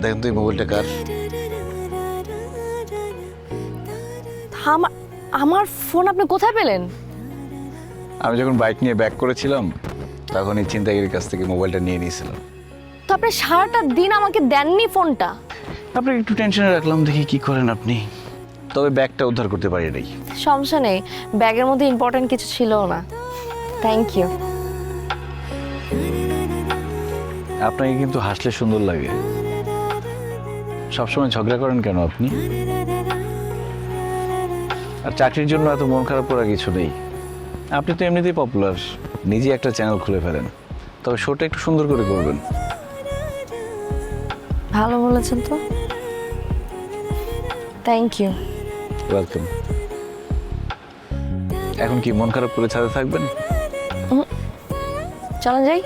দেখেন তো এই মোবাইলটা কার? আমার ফোন আপনি কোথায় পেলেন? আমি যখন বাইক নিয়ে ব্যাক করেছিলাম তখন এই ছিনতাইকারীর কাছ থেকে মোবাইলটা নিয়ে নিয়েছিলাম। তো আপনি সারাটা দিন আমাকে দেননি ফোনটা। আপনাকে একটু টেনশনে রাখলাম, দেখি কি করেন আপনি। তবে ব্যাগটা উদ্ধার করতে পারি নাই। সমস্যা নেই, ব্যাগের মধ্যে ইম্পর্টেন্ট কিছু ছিলও না। Thank you. আপনাকে কিন্তু হাসলে সুন্দর লাগে। সবসময় ঝগড়া করেন কেন আপনি? আর চাকরির জন্য এত মন খারাপ করার কিছু নেই। আপনি তো এমনিতেই পপুলার, নিজে একটা চ্যানেল খুলে ফেলেন। তবে শোটা একটু সুন্দর করে করবেন। ভালো বলেছেন তো, থ্যাংক ইউ। ওয়েলকাম। এখন কি মন খারাপ করে ছাদে থাকবেন? চলেন যাই।